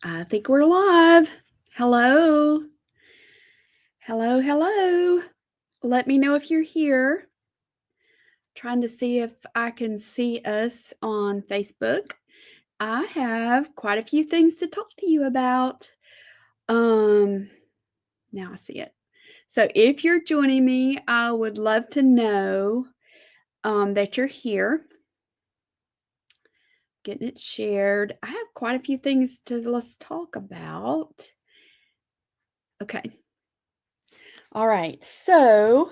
I think we're live. Hello. Hello, hello. Let me know if you're here. Trying to see if I can see us on Facebook. I have quite a few things to talk to you about. Now I see it. So if you're joining me, I would love to know that you're here. Getting it shared. I have quite a few things let's talk about. Okay. All right. So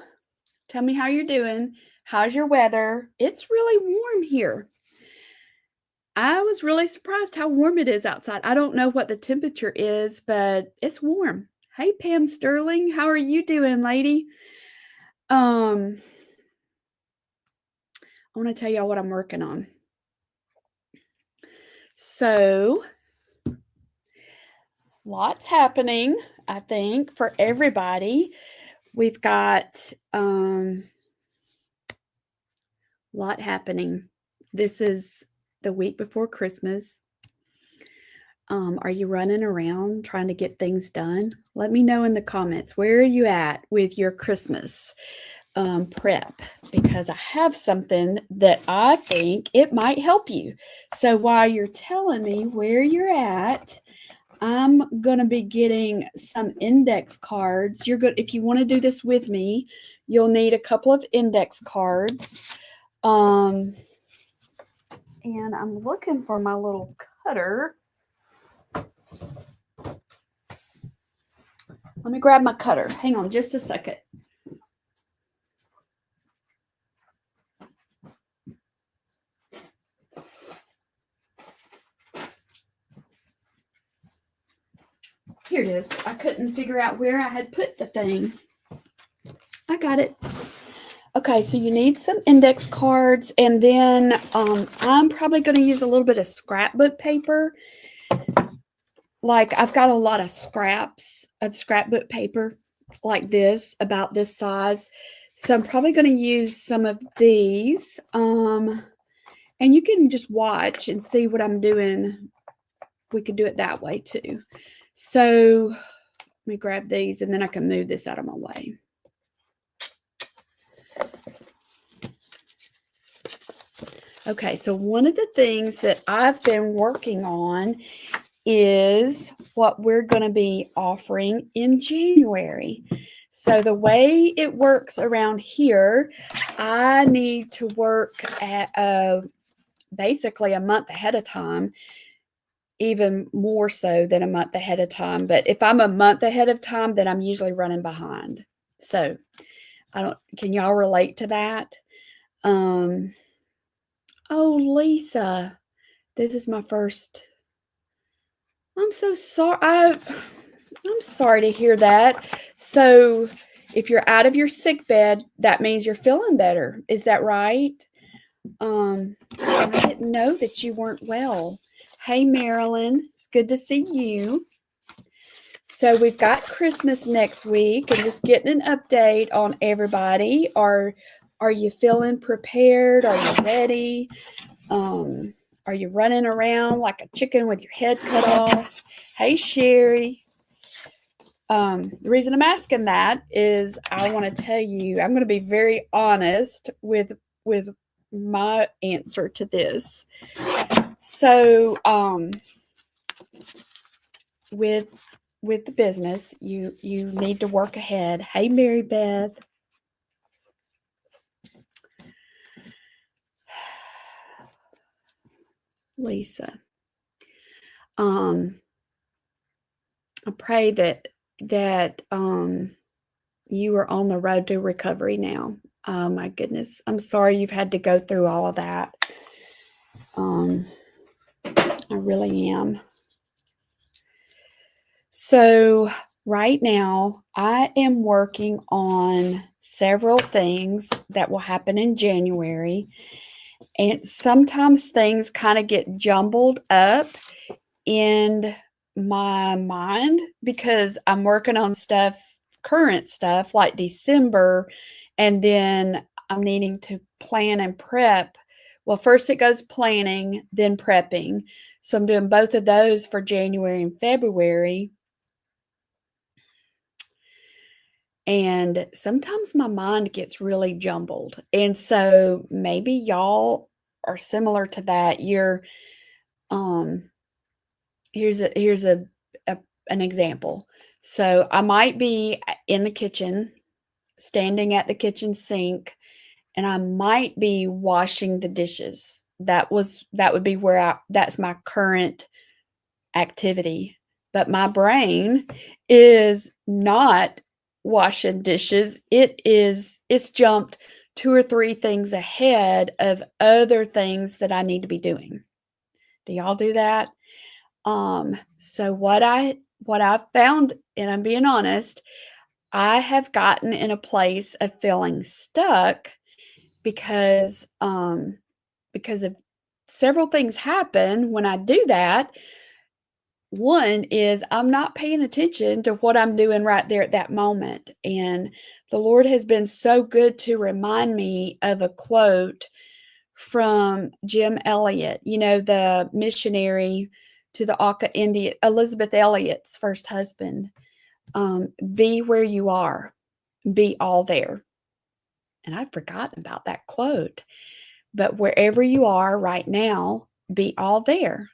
tell me how you're doing. How's your weather? It's really warm here. I was really surprised how warm it is outside. I don't know what the temperature is, but it's warm. Hey, Pam Sterling, how are you doing, lady? I want to tell y'all what I'm working on. So, lots happening, I think, for everybody. We've got a lot happening. This is the week before Christmas. Are you running around trying to get things done? Let me know in the comments. Where are you at with your Christmas prep? Because I have something that I think it might help you. So while you're telling me where you're at, I'm going to be getting some index cards. You're good. If you want to do this with me, you'll need a couple of index cards. And I'm looking for my little cutter. Let me grab my cutter. Hang on just a second. Here it is. I couldn't figure out where I had put the thing. I got it. Okay, so you need some index cards, and then I'm probably going to use a little bit of scrapbook paper. Like I've got a lot of scraps of scrapbook paper like this, about this size. So I'm probably going to use some of these. And you can just watch and see what I'm doing. We could do it that way too. So let me grab these and then I can move this out of my way. Okay, so one of the things that I've been working on is what we're going to be offering in January. So the way it works around here, I need to work at basically a month ahead of time, even more so than a month ahead of time. But if I'm a month ahead of time, then I'm usually running behind. So can y'all relate to that? Oh, Lisa, this is my first. I'm so sorry. I'm sorry to hear that. So, if you're out of your sick bed, that means you're feeling better. Is that right? I didn't know that you weren't well. Hey, Marilyn, it's good to see you. So we've got Christmas next week, and just getting an update on everybody. Are you feeling prepared? Are you ready? Are you running around like a chicken with your head cut off? Hey, Sherry. The reason I'm asking that is I want to tell you, I'm going to be very honest with my answer to this. So, with the business, you need to work ahead. Hey, Mary Beth. Lisa. I pray that you are on the road to recovery now. Oh my goodness. I'm sorry you've had to go through all of that. I really am. So right now I am working on several things that will happen in January. And sometimes things kind of get jumbled up in my mind because I'm working on current stuff like December, and then I'm needing to plan and prep Well, first it goes planning, then prepping. So I'm doing both of those for January and February. And sometimes my mind gets really jumbled. And so maybe y'all are similar to that. Um here's an example. So I might be in the kitchen, standing at the kitchen sink, and I might be washing the dishes. That would be that's my current activity. But my brain is not washing dishes. It's jumped 2 or 3 things ahead of other things that I need to be doing. Do y'all do that? So what I've found, and I'm being honest, I have gotten in a place of feeling stuck because because of several things happen when I do that. One is I'm not paying attention to what I'm doing right there at that moment. And the Lord has been so good to remind me of a quote from Jim Elliot, the missionary to the Auca Indian, Elizabeth Elliot's first husband. Be where you are, be all there. And I'd forgotten about that quote. But wherever you are right now, be all there.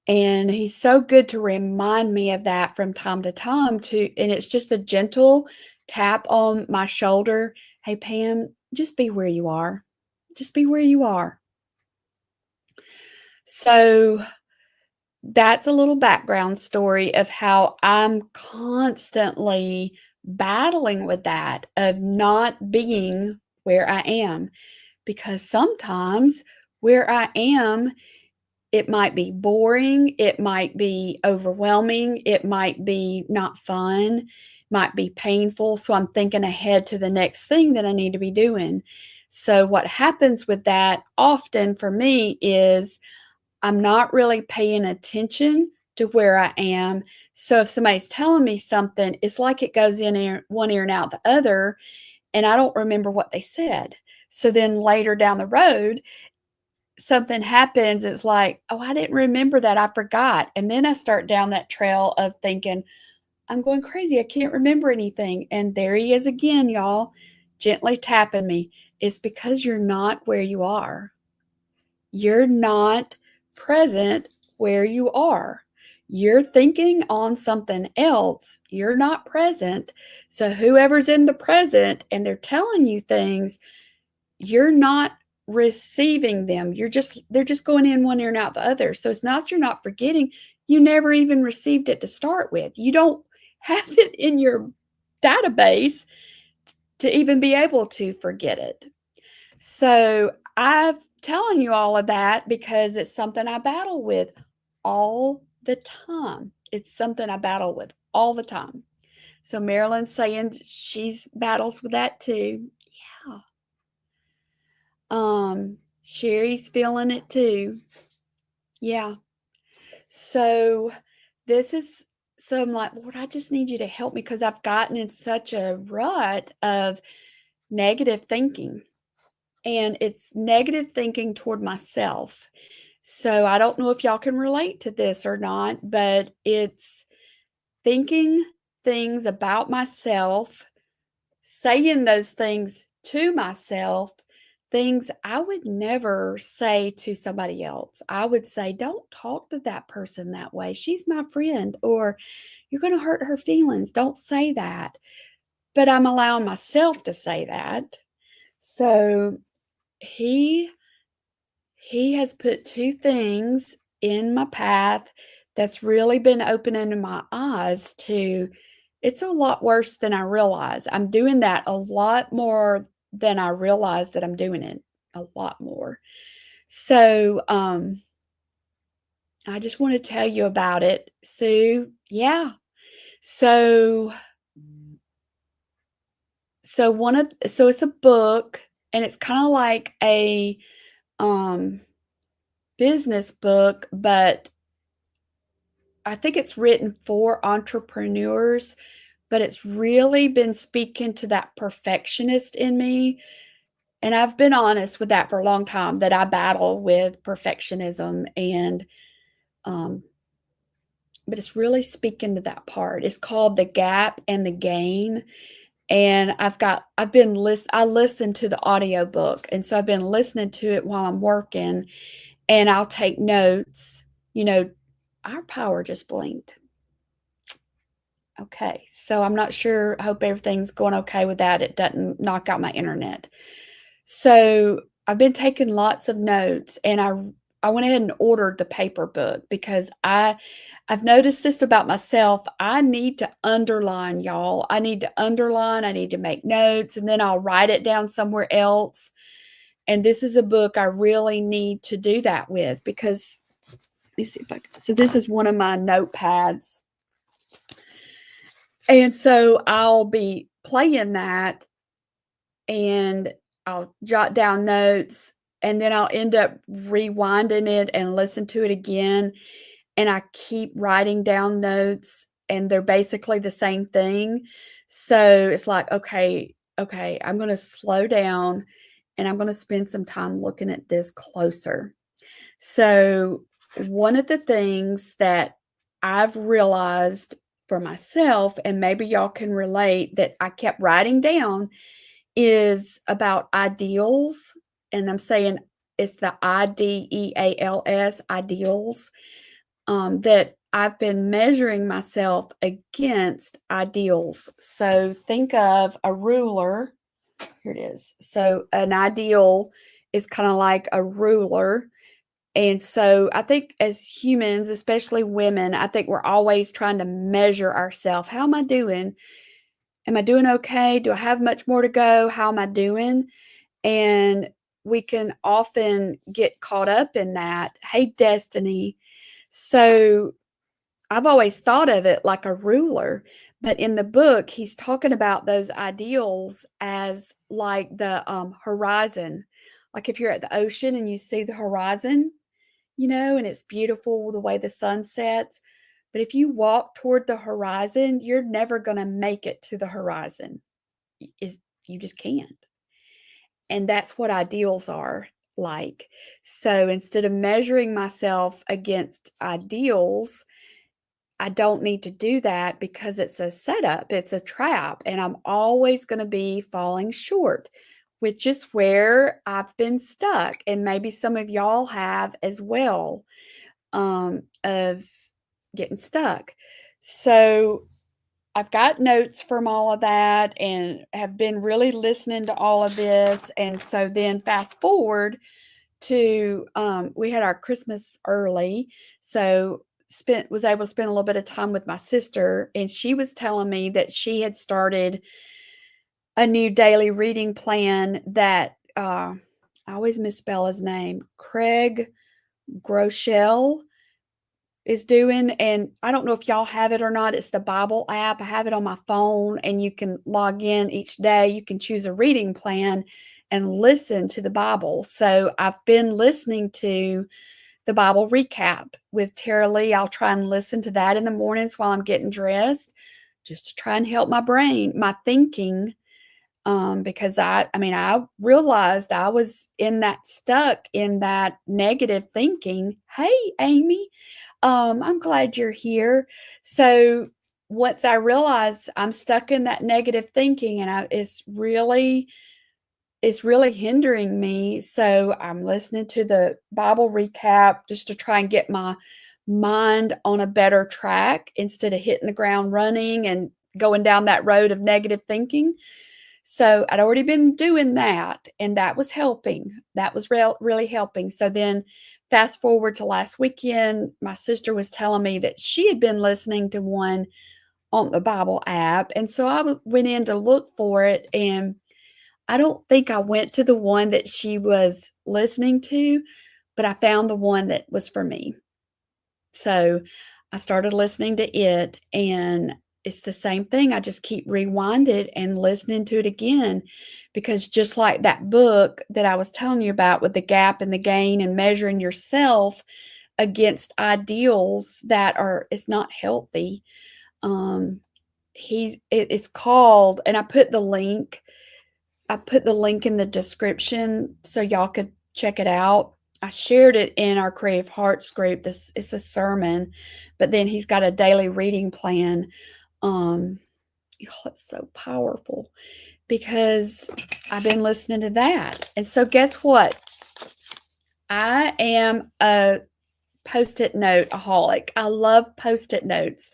And he's so good to remind me of that from time to time and it's just a gentle tap on my shoulder. Hey, Pam, just be where you are. Just be where you are. So that's a little background story of how I'm constantly battling with that of not being where I am. Because sometimes where I am, it might be boring, it might be overwhelming, it might be not fun, might be painful, so I'm thinking ahead to the next thing that I need to be doing. So what happens with that often for me is I'm not really paying attention to where I am. So if somebody's telling me something, it's like it goes in one ear and out the other, and I don't remember what they said. So then later down the road, something happens, it's like, "Oh, I didn't remember that, I forgot." And then I start down that trail of thinking, "I'm going crazy, I can't remember anything." And there he is again, y'all, gently tapping me. It's because you're not where you are. You're not present where you are. You're thinking on something else. You're not present. So whoever's in the present and they're telling you things, you're not receiving them. They're just going in one ear and out the other. So it's not you're not forgetting. You never even received it to start with. You don't have it in your database to even be able to forget it. So I'm telling you all of that because it's something I battle with all the time. It's something I battle with all the time. So Marilyn's saying she's battles with that too. Yeah. Sherry's feeling it too. Yeah. So this is so I'm like, Lord, I just need you to help me because I've gotten in such a rut of negative thinking. And it's negative thinking toward myself. So I don't know if y'all can relate to this or not, but it's thinking things about myself, saying those things to myself, things I would never say to somebody else. I would say, "Don't talk to that person that way. She's my friend," or "You're going to hurt her feelings. Don't say that." But I'm allowing myself to say that. So he he has put 2 things in my path that's really been opening my eyes to it's a lot worse than I realize. I'm doing that a lot more than I realize that I'm doing it, a lot more. So, I just wanna tell you about it. So, yeah. So so it's a book, and it's kinda like a, um, business book, but I think it's written for entrepreneurs, but it's really been speaking to that perfectionist in me And I've been honest with that for a long time, that I battle with perfectionism, and um, but it's really speaking to that part. It's called The Gap and the Gain. And I listen to the audiobook, and so I've been listening to it while I'm working, and I'll take notes. You know, our power just blinked. Okay, so I'm not sure. I hope everything's going okay with that. It doesn't knock out my internet. So I've been taking lots of notes, and I went ahead and ordered the paper book because I've noticed this about myself. I need to underline, y'all. I need to underline, I need to make notes, and then I'll write it down somewhere else. And this is a book I really need to do that with, because let me see if I can. So this is one of my notepads. And so I'll be playing that, and I'll jot down notes, and then I'll end up rewinding it and listen to it again, and I keep writing down notes, and they're basically the same thing. So it's like, okay, I'm gonna slow down, and I'm gonna spend some time looking at this closer. So one of the things that I've realized for myself, and maybe y'all can relate, that I kept writing down, is about ideals, and I'm saying it's the IDEALS, ideals, that I've been measuring myself against ideals. So think of a ruler. Here it is. So an ideal is kind of like a ruler. And so I think as humans, especially women, I think we're always trying to measure ourselves. How am I doing? Am I doing okay? Do I have much more to go? How am I doing? And we can often get caught up in that. Hey, Destiny. So I've always thought of it like a ruler, but in the book, he's talking about those ideals as like the horizon. Like if you're at the ocean and you see the horizon, and it's beautiful the way the sun sets. But if you walk toward the horizon, you're never going to make it to the horizon. You just can't. And that's what ideals are like. So instead of measuring myself against ideals, I don't need to do that, because it's a setup, it's a trap, and I'm always going to be falling short, which is where I've been stuck. And maybe some of y'all have as well, of getting stuck. So I've got notes from all of that and have been really listening to all of this. And so then fast forward to we had our Christmas early, so was able to spend a little bit of time with my sister, and she was telling me that she had started a new daily reading plan that I always misspell his name, Craig Groeschel is doing. And I don't know if y'all have it or not. It's the Bible app. I have it on my phone, and you can log in each day. You can choose a reading plan and listen to the Bible. So I've been listening to the Bible recap with Tara Lee. I'll try and listen to that in the mornings while I'm getting dressed, just to try and help my brain, my thinking, because I realized I was stuck in that negative thinking. Hey, Amy, I'm glad you're here. So once I realized I'm stuck in that negative thinking, and it's really hindering me. So I'm listening to the Bible recap just to try and get my mind on a better track, instead of hitting the ground running and going down that road of negative thinking. So I'd already been doing that, and that was helping. That was really helping. So then fast forward to last weekend, my sister was telling me that she had been listening to one on the Bible app. And so I went in to look for it, and I don't think I went to the one that she was listening to, but I found the one that was for me. So I started listening to it, and it's the same thing. I just keep rewinding and listening to it again, because just like that book that I was telling you about with the gap and the gain and measuring yourself against ideals that it's not healthy. It's called, and I put the link I put the link in the description so y'all could check it out. I shared it in our Creative Hearts group. This it's a sermon, but then he's got a daily reading plan. Oh, it's so powerful because I've been listening to that. And so guess what? I am a Post-it note-aholic. I love Post-it notes.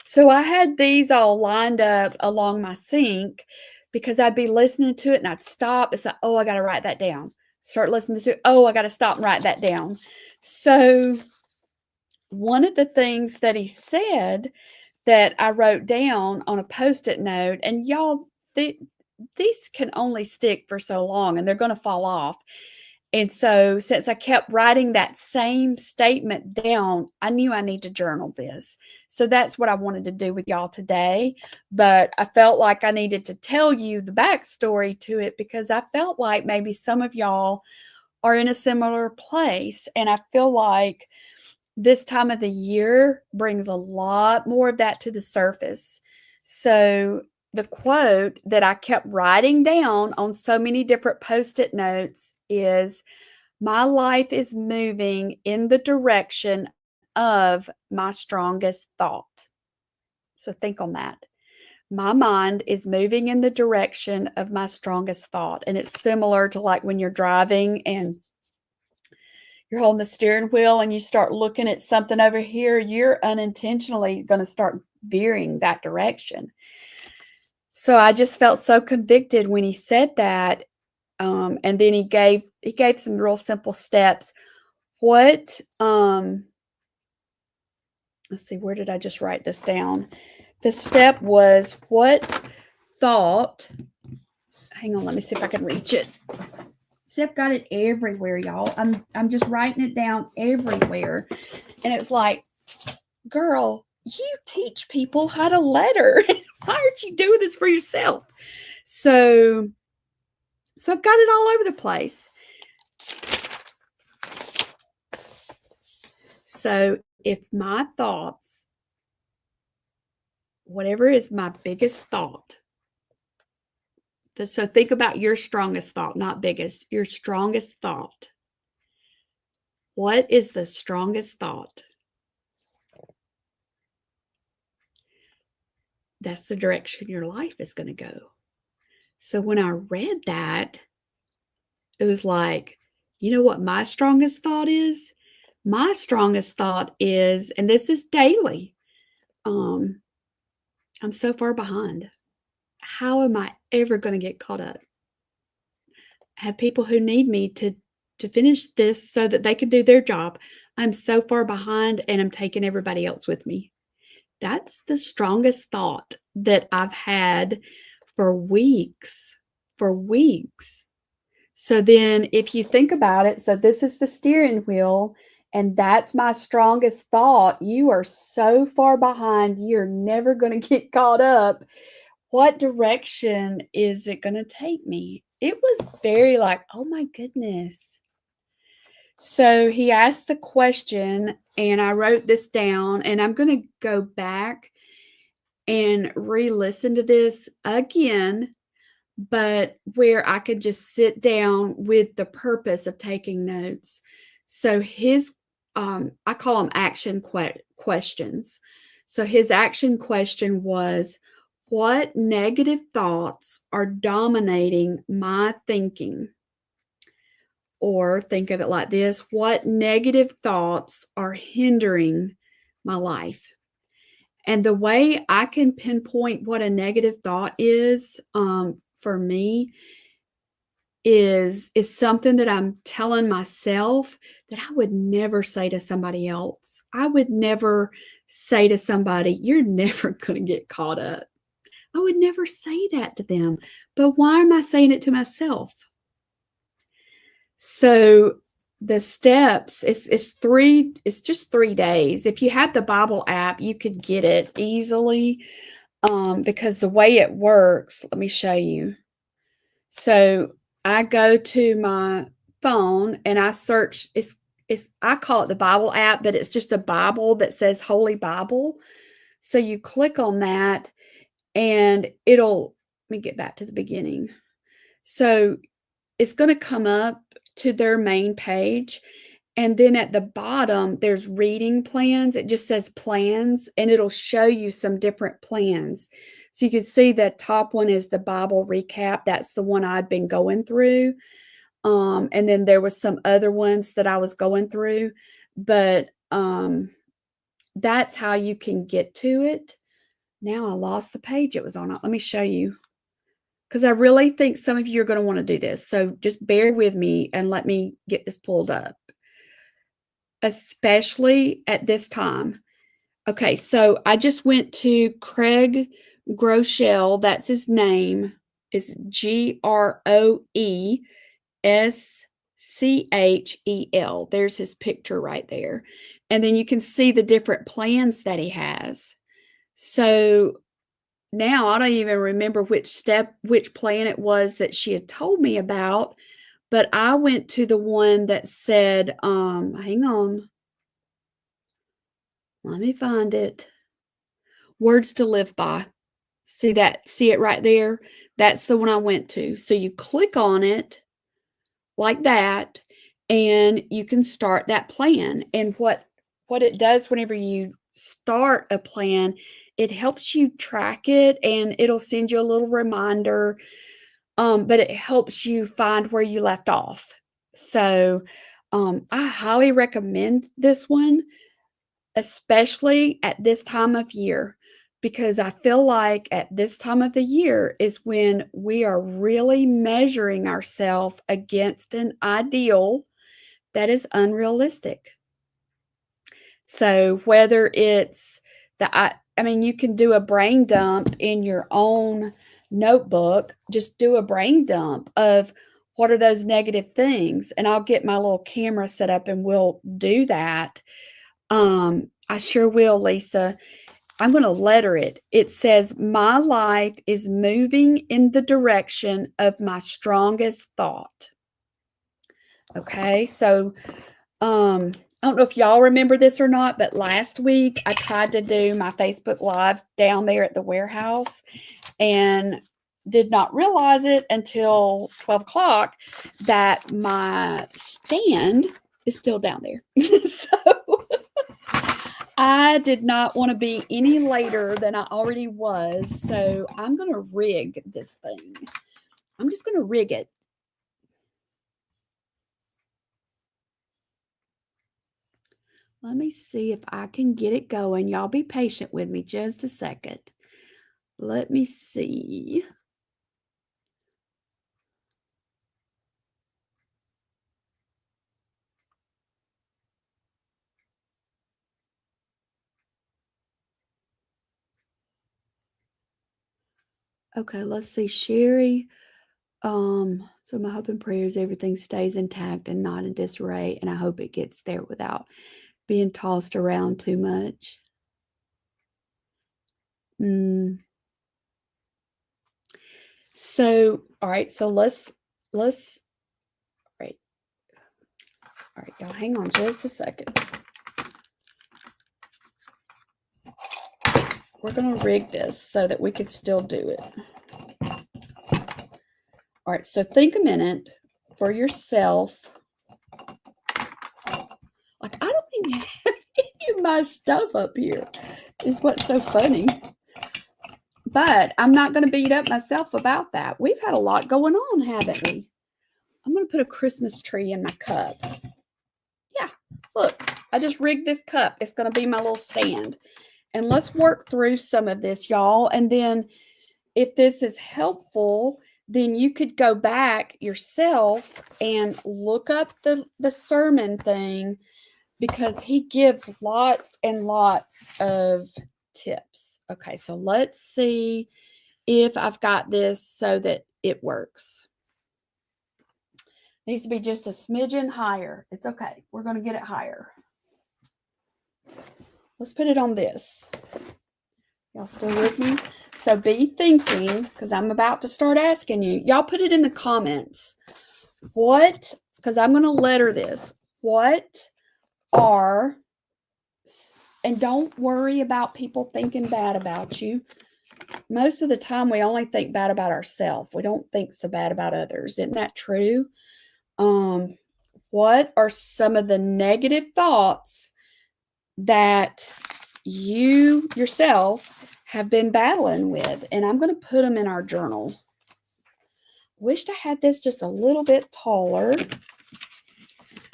So I had these all lined up along my sink because I'd be listening to it and I'd stop. It's like, oh, I got to write that down. Start listening to it. Oh, I got to stop and write that down. So one of the things that he said that I wrote down on a Post-it note, and y'all, these can only stick for so long and they're going to fall off. And so since I kept writing that same statement down, I knew I need to journal this. So that's what I wanted to do with y'all today. But I felt like I needed to tell you the backstory to it because I felt like maybe some of y'all are in a similar place. And I feel like this time of the year brings a lot more of that to the surface. So the quote that I kept writing down on so many different Post-it notes is, my life is moving in the direction of my strongest thought. So think on that. My mind is moving in the direction of my strongest thought. And it's similar to like when you're driving and you're holding the steering wheel and you start looking at something over here, you're unintentionally going to start veering that direction. So I just felt so convicted when he said that. And then he gave some real simple steps. What, let's see, where did I just write this down? The step was, what thought, hang on, let me see if I can reach it. See, I've got it everywhere, y'all. I'm just writing it down everywhere. And it's like, girl, you teach people how to letter. Why aren't you doing this for yourself? So I've got it all over the place. So if my thoughts, whatever is my biggest thought, so think about your strongest thought, not biggest, your strongest thought. What is the strongest thought? That's the direction your life is going to go. So when I read that, it was like, you know what my strongest thought is? My strongest thought is, and this is daily, I'm so far behind. How am I ever going to get caught up? I have people who need me to finish this so that they can do their job. I'm so far behind and I'm taking everybody else with me. That's the strongest thought that I've had for weeks. So then if you think about it, so this is the steering wheel and that's my strongest thought. You are so far behind, you're never going to get caught up. What direction is it going to take me? It was very like, oh my goodness. So he asked the question and I wrote this down, and I'm going to go back and re-listen to this again, but where I could just sit down with the purpose of taking notes. So his, I call them action questions. So his action question was, what negative thoughts are dominating my thinking? Or think of it like this, what negative thoughts are hindering my life? And the way I can pinpoint what a negative thought is, for me, is something that I'm telling myself that I would never say to somebody else. I would never say to somebody, you're never going to get caught up. I would never say that to them. But why am I saying it to myself? So the steps, it's just 3 days. If you have the Bible app, you could get it easily, because the way it works, let me show you. So I go to my phone and I search, I call it the Bible app, but it's just a Bible that says Holy Bible. So you click on that and let me get back to the beginning. So it's going to come up to their main page. And then at the bottom, there's reading plans. It just says plans, and it'll show you some different plans. So you can see the top one is the Bible recap. That's the one I'd been going through. And then there was some other ones that I was going through, but that's how you can get to it. Now I lost the page it was on. Let me show you, because I really think some of you are going to want to do this. So just bear with me and let me get this pulled up, especially at this time. Okay, so I just went to Craig Groeschel. That's his name. It's Groeschel. There's his picture right there. And then you can see the different plans that he has. So now I don't even remember which plan it was that she had told me about, but I went to the one that said, hang on. Let me find it. Words to live by. See it right there? That's the one I went to. So you click on it like that, and you can start that plan. And what it does whenever you start a plan, it helps you track it, and it'll send you a little reminder, but it helps you find where you left off. So I highly recommend this one, especially at this time of year, because I feel like at this time of the year is when we are really measuring ourselves against an ideal that is unrealistic. So whether it's you can do a brain dump in your own notebook. Just do a brain dump of what are those negative things, and I'll get my little camera set up and we'll do that. I sure will, Lisa. I'm going to letter it. It says, my life is moving in the direction of my strongest thought. Okay, so I don't know if y'all remember this or not, but last week I tried to do my Facebook Live down there at the warehouse and did not realize it until 12 o'clock that my stand is still down there. So I did not want to be any later than I already was. So I'm going to rig this thing. I'm just going to rig it. Let me see if I can get it going. Y'all be patient with me just a second. Let me see. Okay, let's see. Sherry. So my hope and prayer is everything stays intact and not in disarray, and I hope it gets there without being tossed around too much. So, all right, so let's all right. All right, y'all hang on just a second. We're going to rig this so that we could still do it. All right, so think a minute for yourself. Like, I don't even have any of my stuff up here, is what's so funny. But I'm not going to beat up myself about that. We've had a lot going on, haven't we? I'm going to put a Christmas tree in my cup. Yeah, look, I just rigged this cup. It's going to be my little stand. And let's work through some of this, y'all. And then if this is helpful, then you could go back yourself and look up the sermon thing, because he gives lots and lots of tips. Okay, so let's see if I've got this so that it works. Needs to be just a smidgen higher. It's okay. We're going to get it higher. Let's put it on this. Y'all still with me? So be thinking, because I'm about to start asking you. Y'all put it in the comments. What, because I'm going to letter this. What are, and don't worry about people thinking bad about you. most of the time we only think bad about ourselves. We don't think so bad about others. Isn't that true? What are some of the negative thoughts that you yourself have been battling with? And I'm going to put them in our journal. Wished I had this just a little bit taller.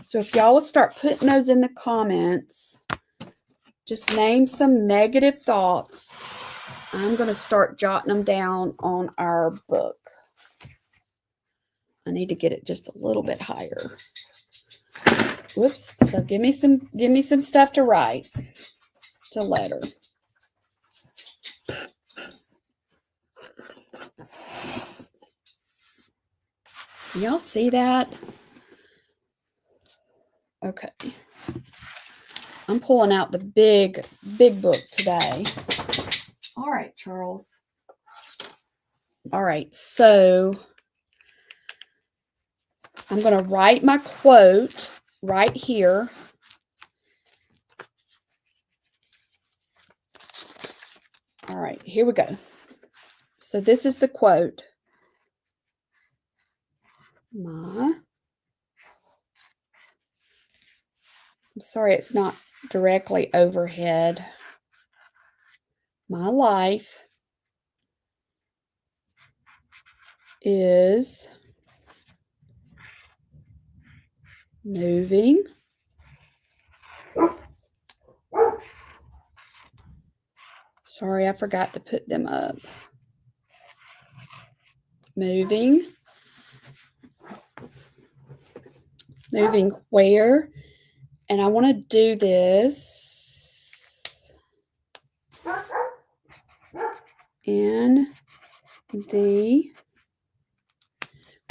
So if y'all would start putting those in the comments, just name some negative thoughts. I'm going to start jotting them down on our book. I need to get it just a little bit higher. Whoops. So give me some stuff to write, to letter. Y'all see that? Okay. I'm pulling out the big book today. All right, Charles. All right, so I'm going to write my quote right here. All right, here we go. So this is the quote. I'm sorry it's not directly overhead. My life is moving Sorry, I forgot to put them up. Moving where? And I want to do this in the,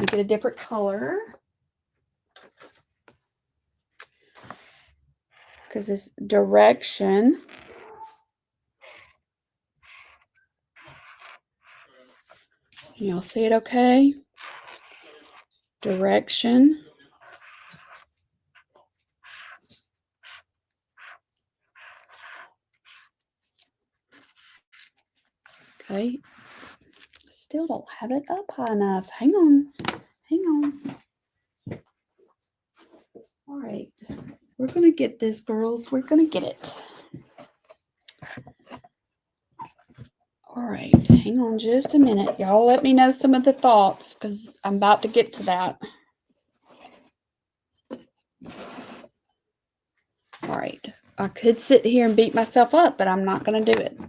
get a different color because this direction y'all see it okay? Direction. Okay. Still don't have it up high enough. Hang on. All right. We're going to get this, girls. We're going to get it. All right. Hang on just a minute. Y'all let me know some of the thoughts because I'm about to get to that. All right. I could sit here and beat myself up, but I'm not going to do it.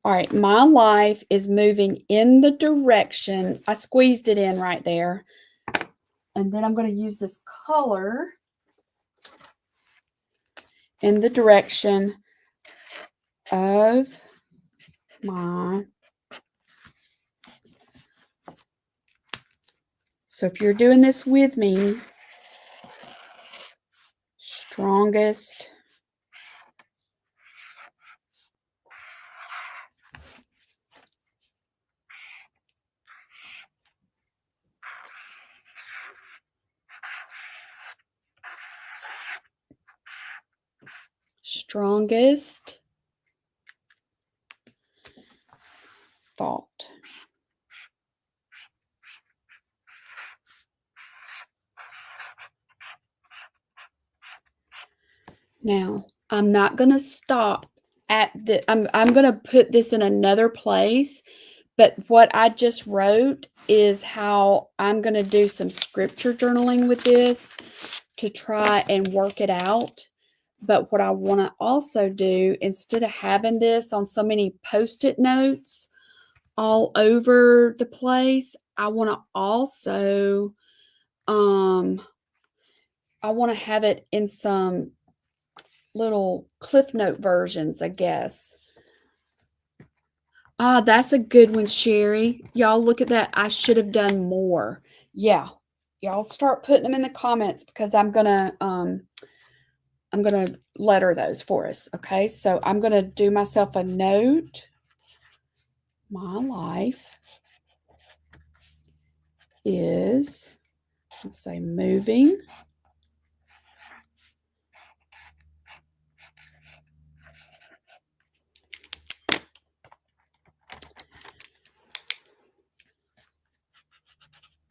All right. My life is moving in the direction. I squeezed it in right there. And then I'm going to use this color in the direction of my. So if you're doing this with me, strongest thought. Now, I'm not going to stop at the, I'm going to put this in another place, but what I just wrote is how I'm going to do some scripture journaling with this to try and work it out. But what I want to also do, instead of having this on so many Post-it notes all over the place, I want to also, I want to have it in some little Cliff Note versions, I guess. Ah, that's a good one, Sherry. Y'all look at that. I should have done more. Yeah. Y'all start putting them in the comments because I'm gonna letter those for us. Okay, so I'm gonna do myself a note. My life is, let's say, moving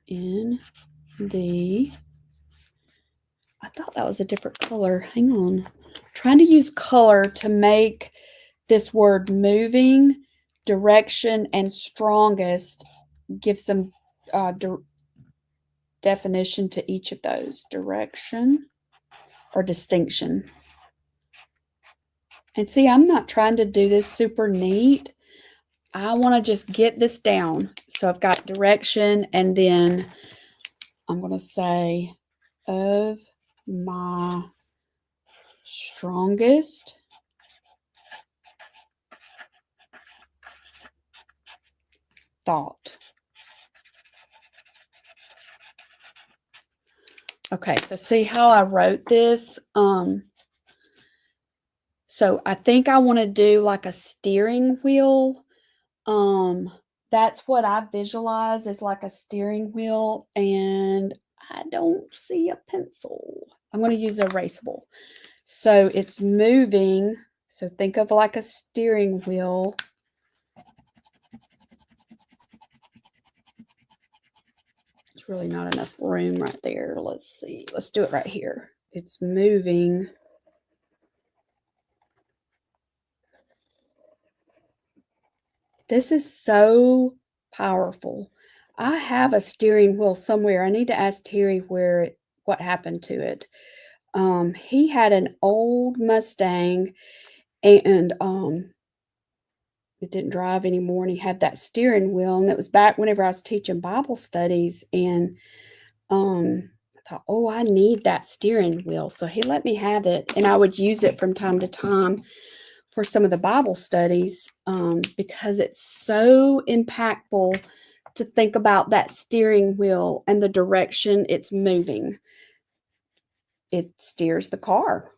in the, I thought that was a different color. Hang on. I'm trying to use color to make this word moving, direction, and strongest give some definition to each of those. Direction or distinction. And see, I'm not trying to do this super neat. I want to just get this down. So I've got direction, and then I'm going to say of my strongest thought. Okay, so see how I wrote this? So I think I want to do like a steering wheel. That's what I visualize as like a steering wheel, and I don't see a pencil. I'm going to use erasable. So it's moving. So think of like a steering wheel. It's really not enough room right there. Let's see. Let's do it right here. It's moving. This is so powerful. I have a steering wheel somewhere. I need to ask Terry what happened to it. He had an old Mustang, and it didn't drive anymore, and he had that steering wheel, and it was back whenever I was teaching Bible studies, and I thought, oh, I need that steering wheel. So he let me have it, and I would use it from time to time for some of the Bible studies, because it's so impactful to think about that steering wheel and the direction it's moving. It steers the car.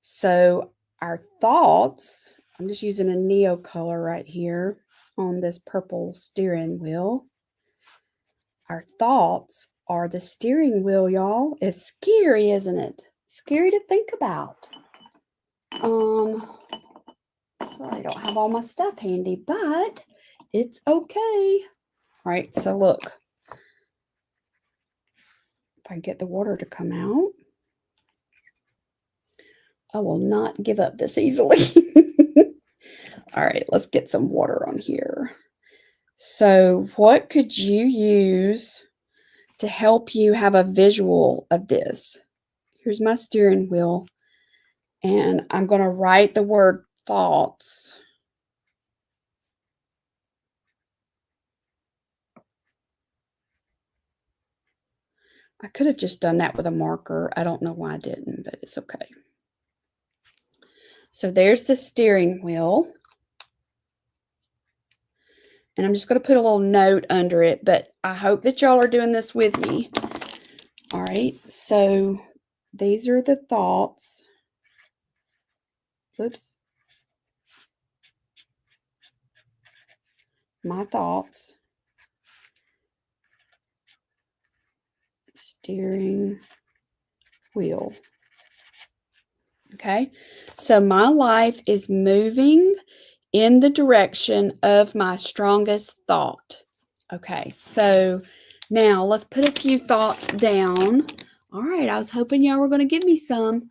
So our thoughts, I'm just using a neo color right here on this purple steering wheel. Our thoughts are the steering wheel, y'all. It's scary, isn't it? Scary to think about. Sorry, I don't have all my stuff handy, but it's okay. All right, so look. If I get the water to come out, I will not give up this easily. All right, let's get some water on here. So what could you use to help you have a visual of this? Here's my steering wheel, and I'm going to write the word thoughts. I could have just done that with a marker. I don't know why I didn't, but it's okay. So there's the steering wheel. And I'm just going to put a little note under it, but I hope that y'all are doing this with me. All right, so these are the thoughts. Oops. My thoughts. Steering wheel. Okay, so my life is moving in the direction of my strongest thought. Okay, so now let's put a few thoughts down. All right, I was hoping y'all were going to give me some.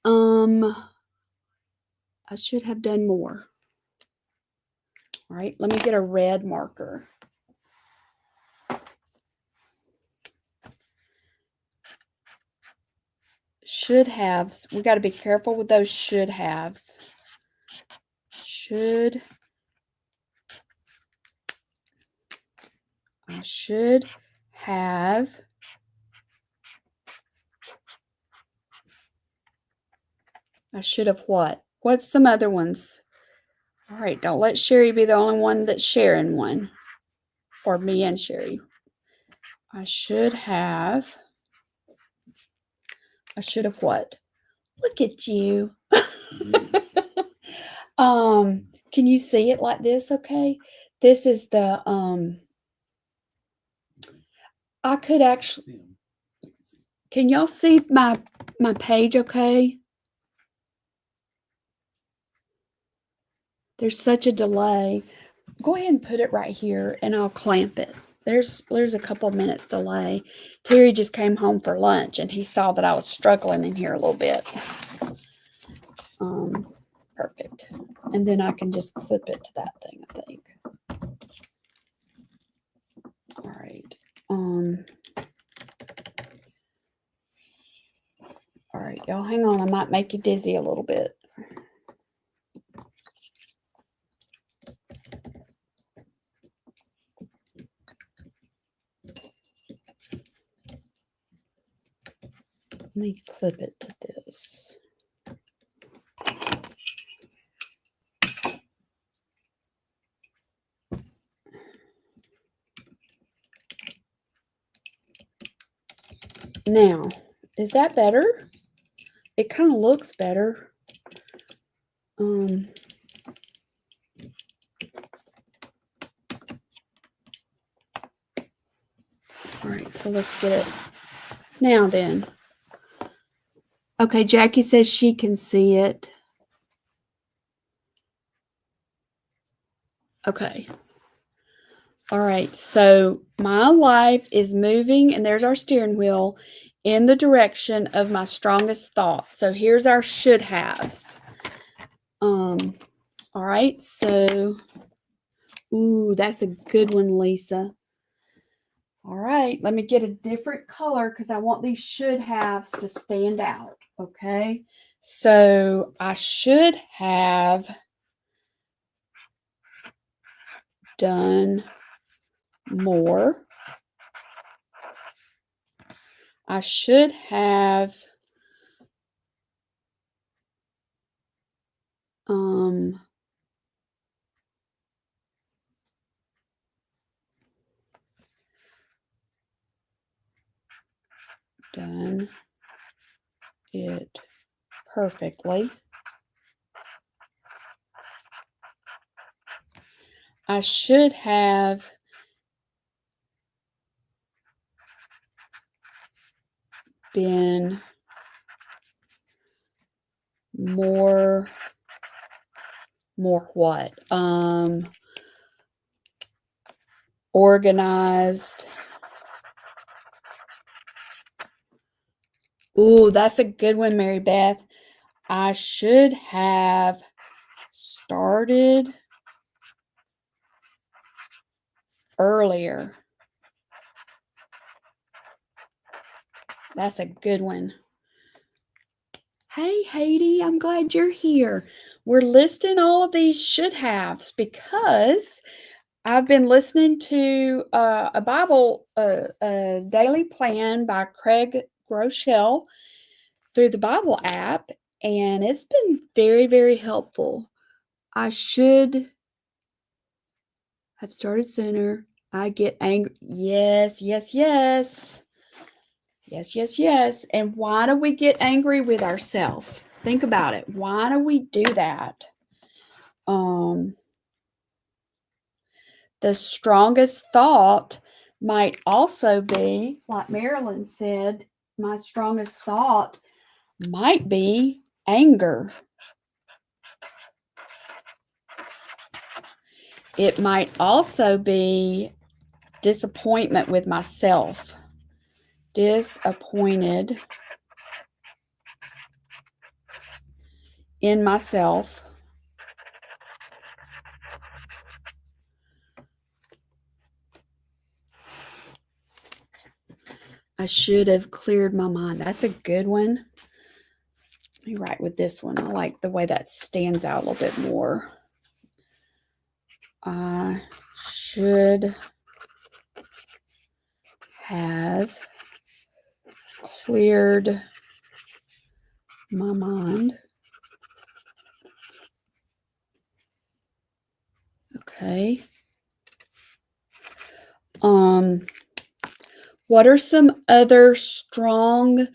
I should have done more. All right, let me get a red marker. Should haves. We got to be careful with those should haves. I should have I should have what? What's some other ones? All right, don't let Sherry be the only one that's sharing one. Or me and Sherry. I should have what? Look at you. Can you see it like this, okay? This is the I could actually, can y'all see my page okay? There's such a delay. Go ahead and put it right here and I'll clamp it. there's a couple minutes delay. Terry just came home for lunch and he saw that I was struggling in here a little bit. Perfect. And then I can just clip it to that thing, I think. All right. All right, y'all hang on. I might make you dizzy a little bit. Let me clip it to this. Now, is that better? It kind of looks better. All right, so let's get it. Now then. Okay, Jackie says she can see it. Okay. All right, so my life is moving, and there's our steering wheel, in the direction of my strongest thoughts. So here's our should haves. All right, so, ooh, that's a good one, Lisa. All right, let me get a different color because I want these should haves to stand out, okay? So I should have done more. I should have done it perfectly. I should have been more what? Organized. Ooh, that's a good one, Mary Beth. I should have started earlier. That's a good one. Hey, Haiti, I'm glad you're here. We're listing all of these should haves because I've been listening to a Bible a daily plan by Craig Groeschel through the Bible app, and it's been very, very helpful. I should have started sooner. I get angry. Yes, yes, yes. Yes, yes, yes. And why do we get angry with ourselves? Think about it. Why do we do that? The strongest thought might also be, like Marilyn said, my strongest thought might be anger. It might also be disappointment with myself. Disappointed in myself. I should have cleared my mind. That's a good one. Let me write with this one. I like the way that stands out a little bit more. I should have cleared my mind. Okay. What are some other strong?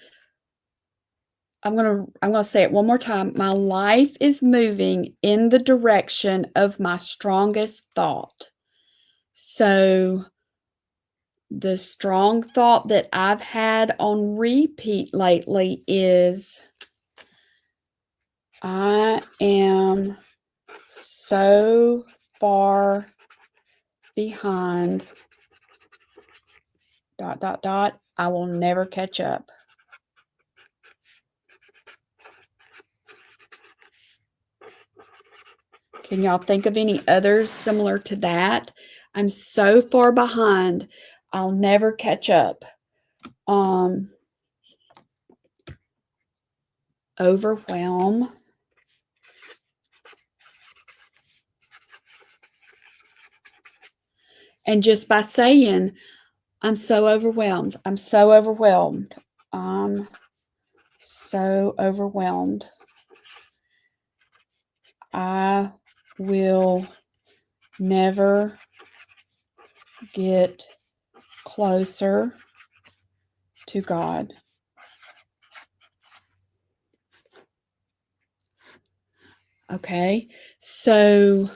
I'm gonna say it one more time. My life is moving in the direction of my strongest thought. So the strong thought that I've had on repeat lately is I am so far behind I will never catch up. Can y'all think of any others similar to that? I'm so far behind, I'll never catch up. Overwhelm. And just by saying, I'm so overwhelmed. I'm so overwhelmed. I'm so overwhelmed. I will never get closer to God. Okay, so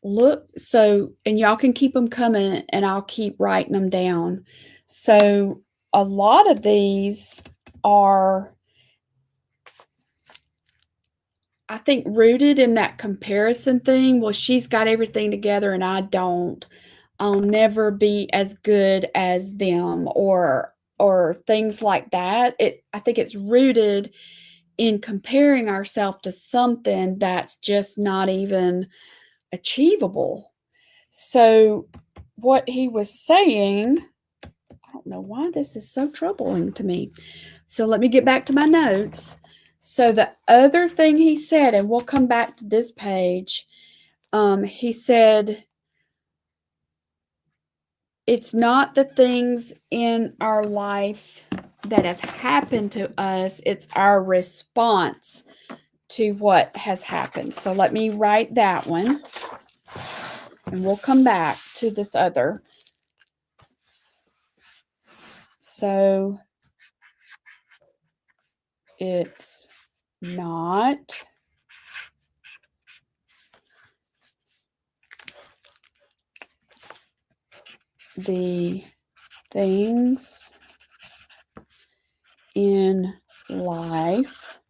look, and y'all can keep them coming and I'll keep writing them down. So a lot of these are, I think, rooted in that comparison thing. Well, she's got everything together and I don't. I'll never be as good as them, or things like that. I think it's rooted in comparing ourselves to something that's just not even achievable. So what he was saying, I don't know why this is so troubling to me. So let me get back to my notes. So the other thing he said, and we'll come back to this page, he said, it's not the things in our life that have happened to us, it's our response to what has happened. So let me write that one, and we'll come back to this other. So it's not the things in life.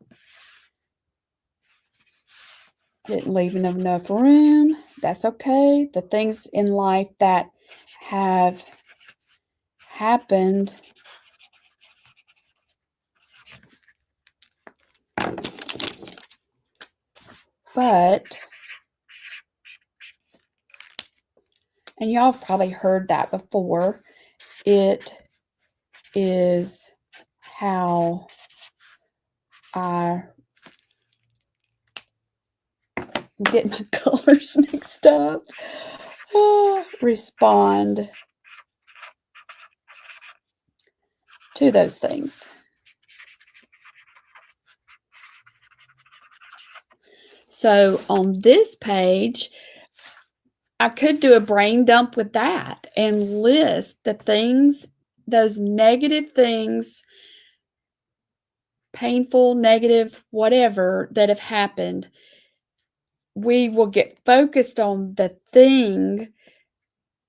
Didn't leave enough room. That's okay. The things in life that have happened but, and y'all have probably heard that before, it is how I get my colors mixed up. Respond to those things. So on this page, I could do a brain dump with that and list the things, those negative things, painful, negative, whatever, that have happened. We will get focused on the thing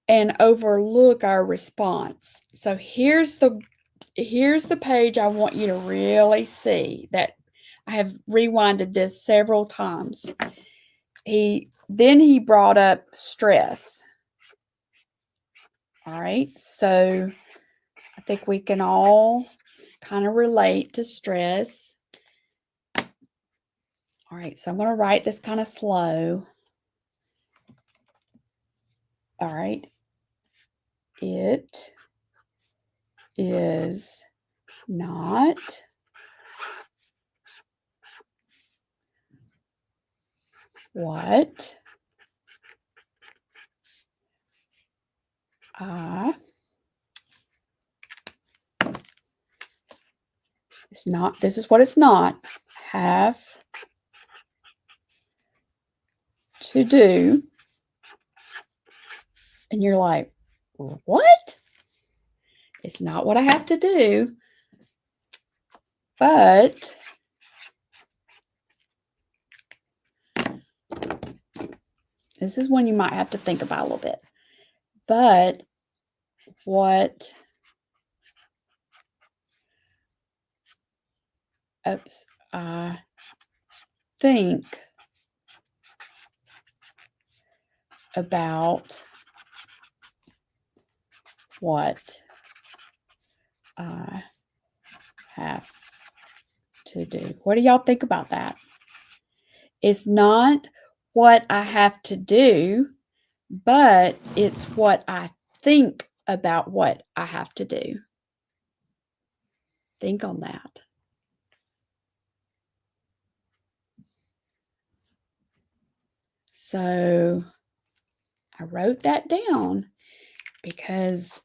and overlook our response. So here's the page I want you to really see, that I have rewinded this several times. Then he brought up stress. All right, so I think we can all kind of relate to stress. All right, so I'm going to write this kind of slow. All right, it is not what it's not, this is what it's not, have to do. And you're like, what? It's not what I have to do, but this is when you might have to think about a little bit. But what I think about what I have to do? What do y'all think about that? It's not what I have to do, but it's what I think about what I have to do. Think on that. So I wrote that down because,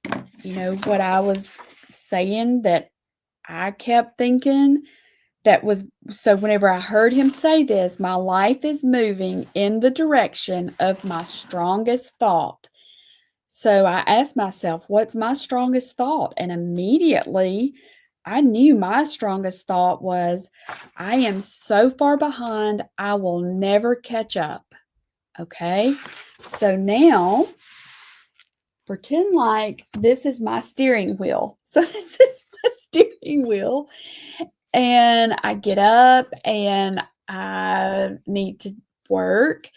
what I was saying that I kept thinking that was, so whenever I heard him say this, my life is moving in the direction of my strongest thought. So I asked myself, what's my strongest thought? And immediately I knew my strongest thought was, I am so far behind, I will never catch up. Okay. So now pretend like this is my steering wheel. So this is my steering wheel. And I get up and I need to work.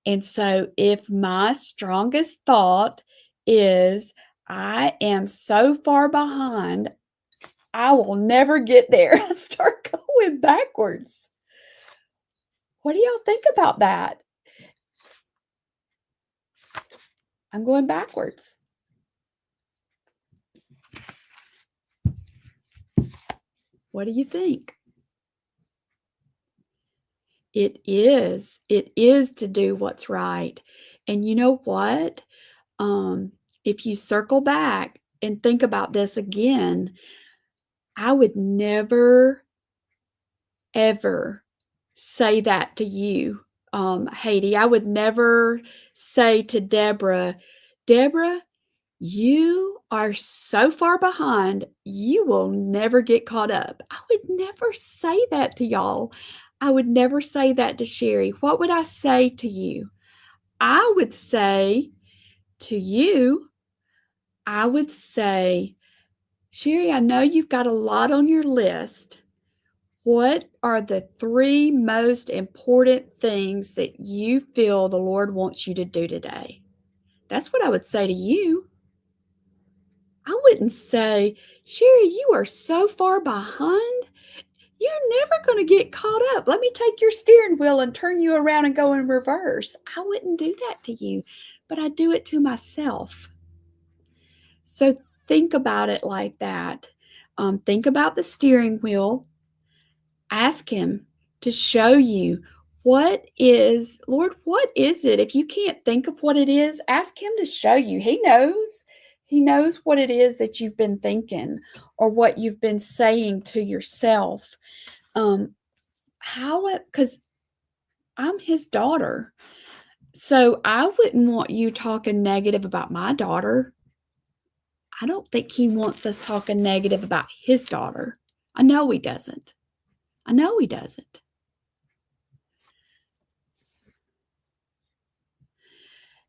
And so if my strongest thought is, I am so far behind, I will never get there, I start going backwards. What do y'all think about that? I'm going backwards. What do you think? It is to do what's right. And you know what? If you circle back and think about this again, I would never, ever say that to you, Haiti. I would never say to Deborah, you are so far behind, you will never get caught up. I would never say that to y'all. I would never say that to Sherry. What would I say to you? I would say to you, I would say, Sherry, I know you've got a lot on your list. What are the 3 most important things that you feel the Lord wants you to do today? That's what I would say to you. I wouldn't say, Sherry, you are so far behind. You're never going to get caught up. Let me take your steering wheel and turn you around and go in reverse. I wouldn't do that to you, but I do it to myself. So think about it like that. Think about the steering wheel. Ask him to show you Lord, what is it? If you can't think of what it is, ask him to show you. He knows. He knows what it is that you've been thinking or what you've been saying to yourself. Because I'm his daughter. So I wouldn't want you talking negative about my daughter. I don't think he wants us talking negative about his daughter. I know he doesn't.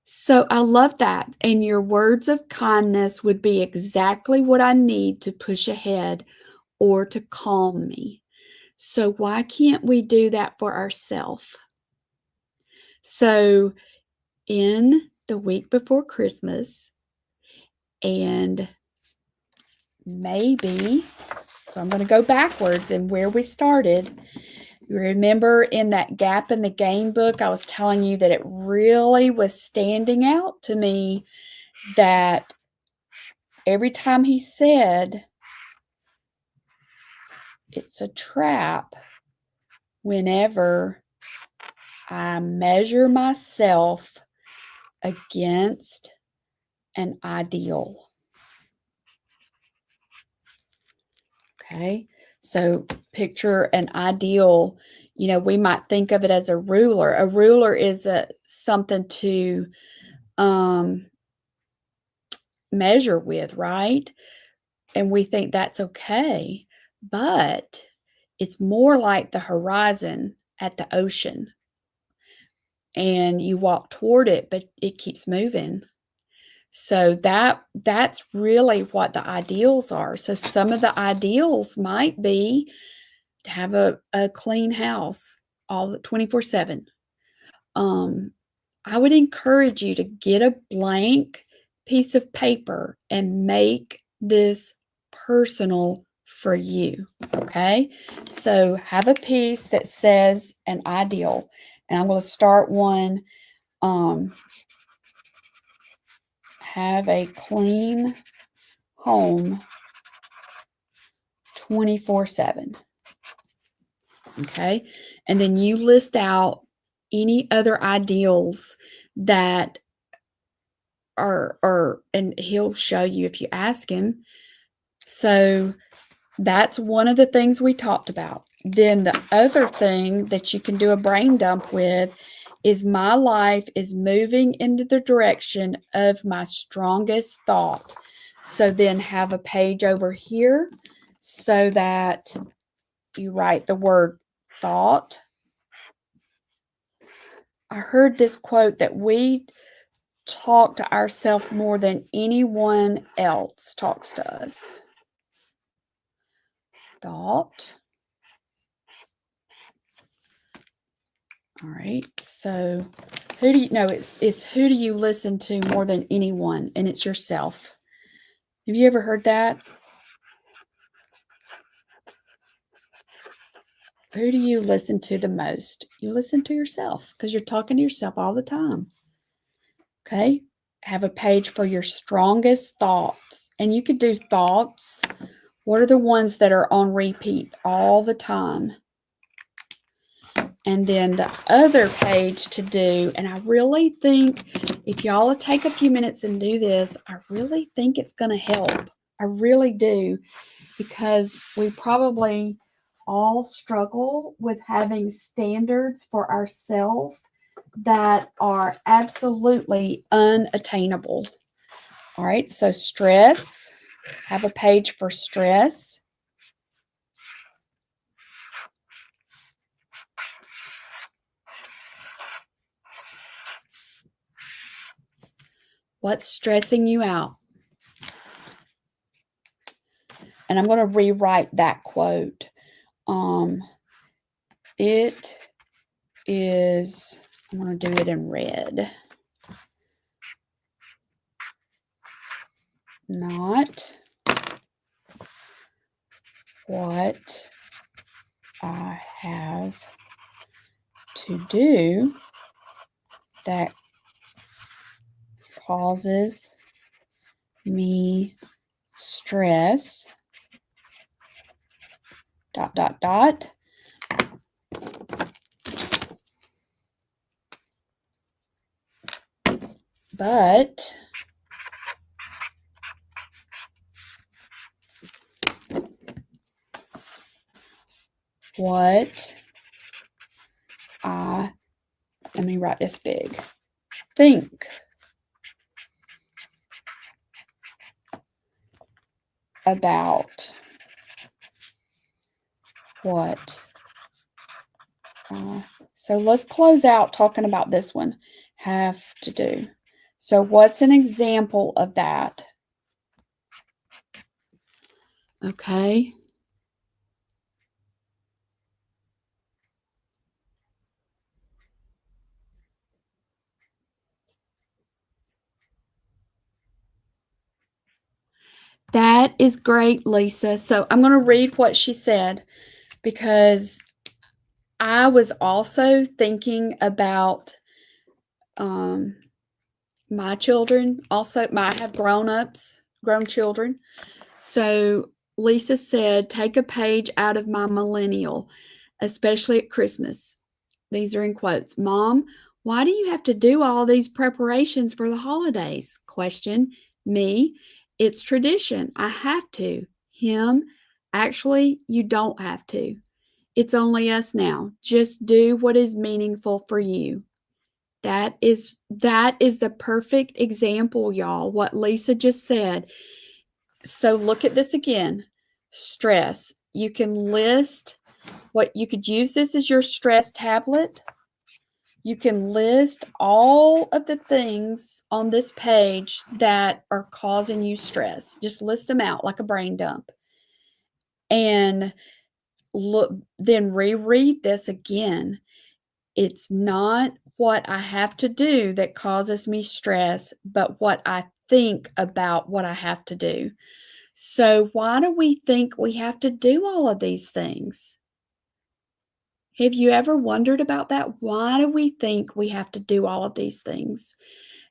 So I love that. And your words of kindness would be exactly what I need to push ahead or to calm me. So why can't we do that for ourselves? So in the week before Christmas, and maybe, so I'm going to go backwards and where we started. You remember in that gap in the game book, I was telling you that it really was standing out to me that every time he said, it's a trap whenever I measure myself against an ideal. Okay, so picture an ideal. We might think of it as a ruler. A ruler is something to measure with, right? And we think that's okay, but it's more like the horizon at the ocean. And you walk toward it, but it keeps moving. So that's really what the ideals are. So some of the ideals might be to have a clean house all the 24/7. I would encourage you to get a blank piece of paper and make this personal for you. Okay, so have a piece that says an ideal, and I'm going to start one. Have a clean home 24/7. Okay, and then you list out any other ideals that are, and he'll show you if you ask him. So that's one of the things we talked about. Then the other thing that you can do a brain dump with is my life is moving into the direction of my strongest thought. So then have a page over here so that you write the word thought. I heard this quote that we talk to ourselves more than anyone else talks to us. Thought. All right. So who do you know? It's who do you listen to more than anyone? And it's yourself. Have you ever heard that? Who do you listen to the most? You listen to yourself because you're talking to yourself all the time. Okay. Have a page for your strongest thoughts. And you could do thoughts. What are the ones that are on repeat all the time? And then the other page to do, and I really think if y'all will take a few minutes and do this, I really think it's going to help. I really do, because we probably all struggle with having standards for ourselves that are absolutely unattainable. All right, so stress, have a page for stress. What's stressing you out? And I'm going to rewrite that quote. It is, I'm going to do it in red. Not what I have to do that causes me stress, ... But what let me write this big, think about what. So let's close out talking about this one, have to do. So what's an example of that? Okay. That is great, Lisa. So I'm going to read what she said because I was also thinking about my children. Also, I have grown children. So Lisa said, take a page out of my millennial, especially at Christmas. These are in quotes. Mom, why do you have to do all these preparations for the holidays? Question. Me, it's tradition. I have to. Him, actually, you don't have to. It's only us now. Just do what is meaningful for you. That is the perfect example, y'all, what Lisa just said. So look at this again. Stress. You can list what you could use this as your stress tablet. You can list all of the things on this page that are causing you stress. Just list them out like a brain dump. And look, then reread this again. It's not what I have to do that causes me stress, but what I think about what I have to do. So why do we think we have to do all of these things? Have you ever wondered about that? Why do we think we have to do all of these things?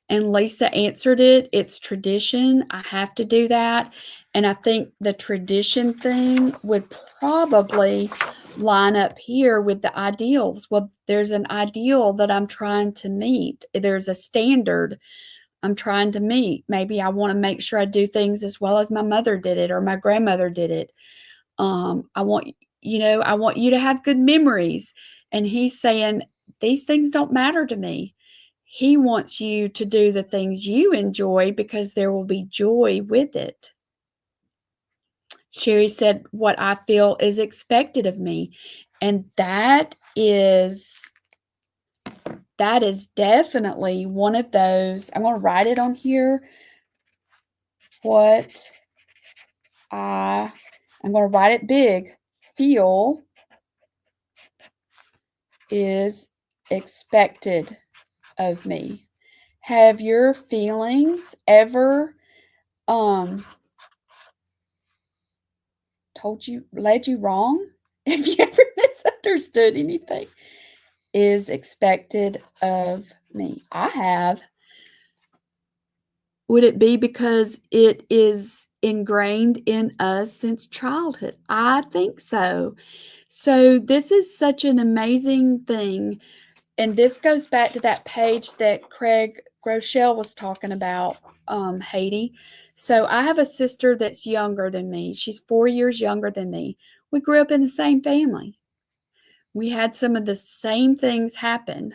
And Lisa answered it. It's tradition. I have to do that. And I think the tradition thing would probably line up here with the ideals. Well, there's an ideal that I'm trying to meet. There's a standard I'm trying to meet. Maybe I want to make sure I do things as well as my mother did it or my grandmother did it. I want, I want you to have good memories. And he's saying, these things don't matter to me. He wants you to do the things you enjoy because there will be joy with it. Sherry said, what I feel is expected of me. And that is definitely one of those. I'm going to write it on here. I'm going to write it big. Feel is expected of me. Have your feelings ever led you wrong? Have you ever misunderstood anything? Is expected of me. I have. Would it be because it is ingrained in us since childhood? I think so. So this is such an amazing thing. And this goes back to that page that Craig Groeschel was talking about, Haiti. So I have a sister that's younger than me. She's 4 years younger than me. We grew up in the same family. We had some of the same things happen.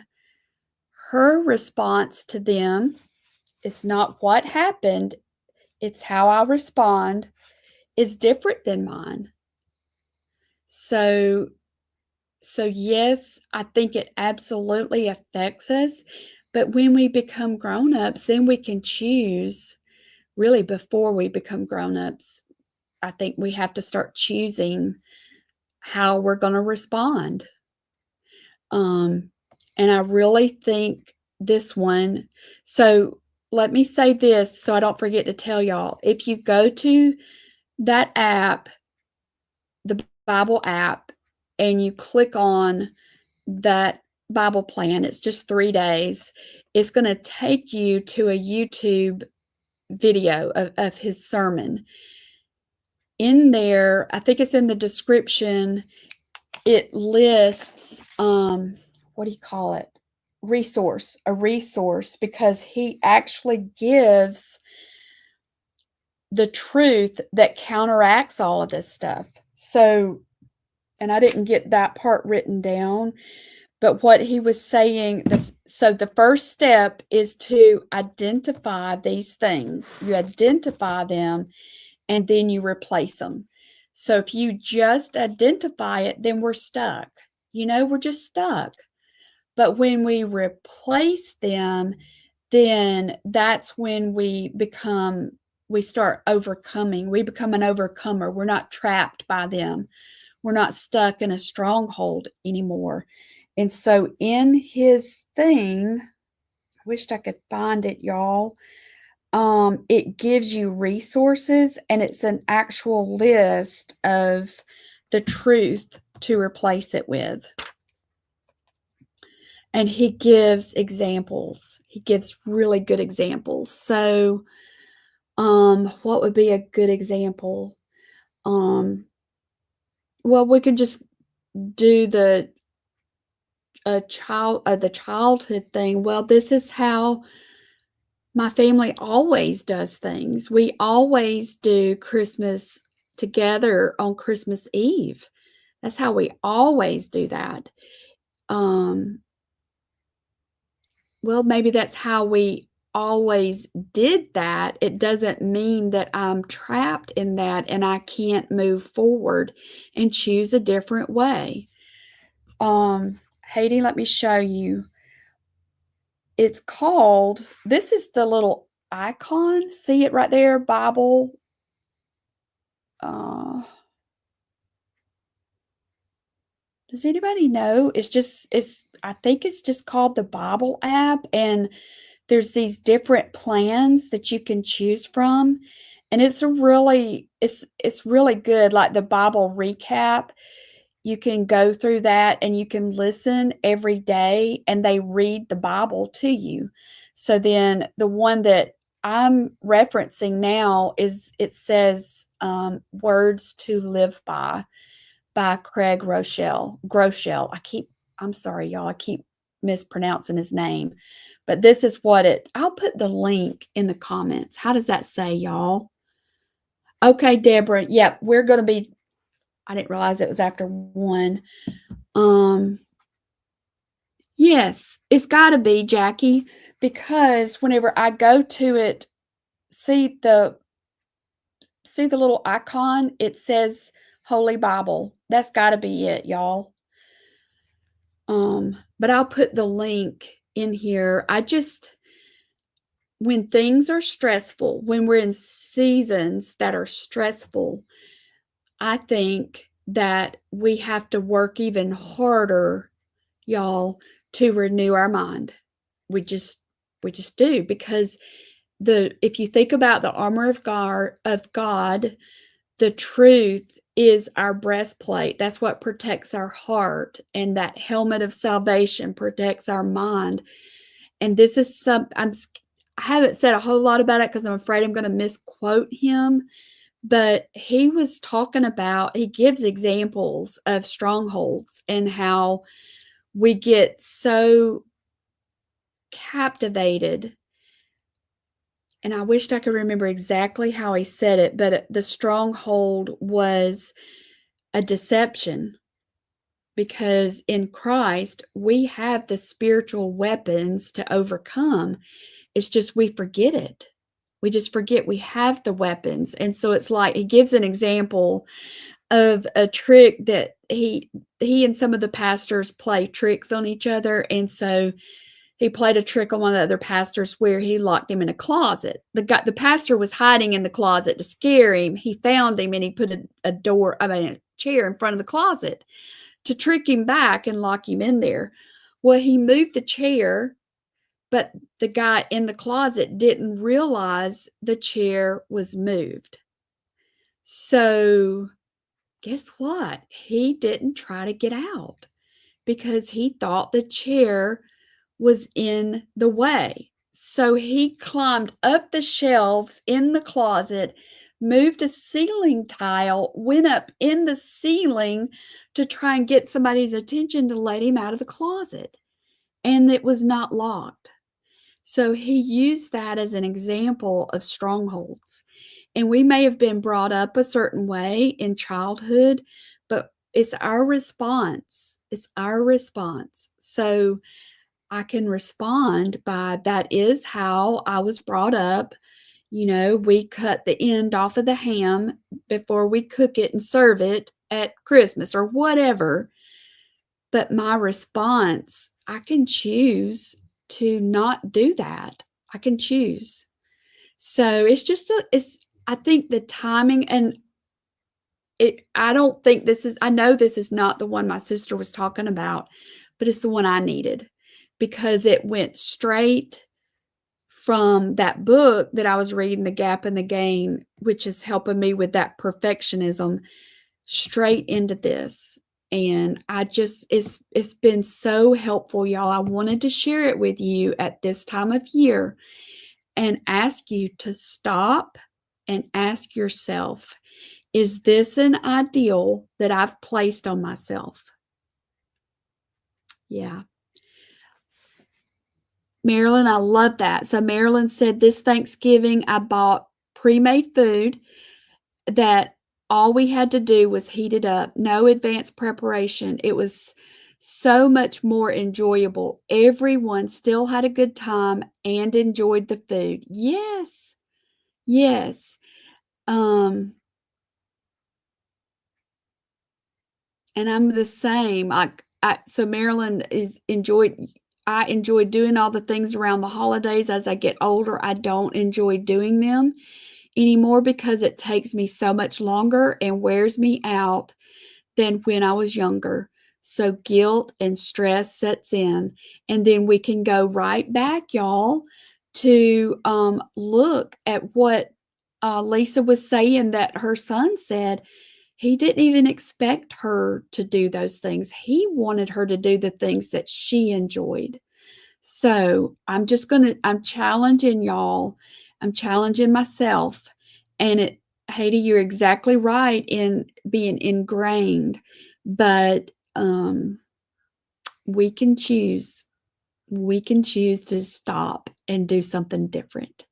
Her response to them is not what happened, it's how I respond is different than mine. So yes, I think it absolutely affects us. But when we become grown-ups, then we can choose. Really, before we become grown-ups, I think we have to start choosing how we're going to respond. And I really think this one. So let me say this so I don't forget to tell y'all. If you go to that app, the Bible app, and you click on that Bible plan, it's just 3 days. It's going to take you to a YouTube video of his sermon. In there, I think it's in the description, it lists, what do you call it? A resource, because he actually gives the truth that counteracts all of this stuff. So, and I didn't get that part written down, but what he was saying, so the first step is to identify these things. You identify them and then you replace them. So if you just identify it, then we're stuck. We're just stuck. But when we replace them, then that's when we start overcoming. We become an overcomer. We're not trapped by them. We're not stuck in a stronghold anymore. And so in his thing, I wished I could find it, y'all. It gives you resources and it's an actual list of the truth to replace it with. And he gives examples. He gives really good examples. So, what would be a good example? Well, we can just do the childhood thing. Well, this is how my family always does things. We always do Christmas together on Christmas Eve. That's how we always do that. Well, maybe that's how we always did that. It doesn't mean that I'm trapped in that and I can't move forward and choose a different way. Haiti, let me show you. It's called, this is the little icon. See it right there, Bible. Does anybody know? I think it's just called the Bible app, and there's these different plans that you can choose from. And it's really good, like the Bible recap. You can go through that and you can listen every day and they read the Bible to you. So then the one that I'm referencing now it says Words to Live by Craig Groeschel. I'm sorry, y'all. I keep mispronouncing his name. But this is I'll put the link in the comments. How does that say, y'all? Okay, Deborah. Yep, we're going to be, I didn't realize it was after 1. Yes, it's got to be, Jackie, because whenever I go to it, see the little icon, it says Holy Bible. That's got to be it, y'all. But I'll put the link in here. When things are stressful, when we're in seasons that are stressful, I think that we have to work even harder, y'all, to renew our mind. We just do, because if you think about the armor of God, the truth is our breastplate. That's what protects our heart, and that helmet of salvation protects our mind. And this is I haven't said a whole lot about it because I'm afraid I'm going to misquote him, but he gives examples of strongholds and how we get so captivated. And I wished I could remember exactly how he said it, but the stronghold was a deception, because in Christ, we have the spiritual weapons to overcome. It's just we forget it. We just forget we have the weapons. And so it's like he gives an example of a trick that he and some of the pastors play tricks on each other. And so he played a trick on one of the other pastors where he locked him in a closet. The pastor was hiding in the closet to scare him. He found him and he put a chair in front of the closet to trick him back and lock him in there. Well, he moved the chair, but the guy in the closet didn't realize the chair was moved. So guess what? He didn't try to get out because he thought the chair was in the way. So he climbed up the shelves in the closet, moved a ceiling tile, went up in the ceiling to try and get somebody's attention to let him out of the closet. And it was not locked. So he used that as an example of strongholds. And we may have been brought up a certain way in childhood, but it's our response. It's our response. So I can respond by, that is how I was brought up. You know, we cut the end off of the ham before we cook it and serve it at Christmas or whatever. But my response, I can choose to not do that. I can choose. So I think the timing, and I don't think I know this is not the one my sister was talking about, but it's the one I needed, because it went straight from that book that I was reading, The Gap and the Gain, which is helping me with that perfectionism, straight into this. And it's been so helpful, y'all. I wanted to share it with you at this time of year and ask you to stop and ask yourself, is this an ideal that I've placed on myself? Yeah. Marilyn, I love that. So Marilyn said, this Thanksgiving, I bought pre-made food that all we had to do was heat it up. No advanced preparation. It was so much more enjoyable. Everyone still had a good time and enjoyed the food. Yes. Yes. And I'm the same. So Marilyn I enjoy doing all the things around the holidays. As I get older, I don't enjoy doing them anymore because it takes me so much longer and wears me out than when I was younger. So guilt and stress sets in, and then we can go right back, y'all, to look at what Lisa was saying that her son said he didn't even expect her to do those things. He wanted her to do the things that she enjoyed. So I'm challenging y'all. I'm challenging myself. And Haiti, you're exactly right in being ingrained, but we can choose. We can choose to stop and do something different.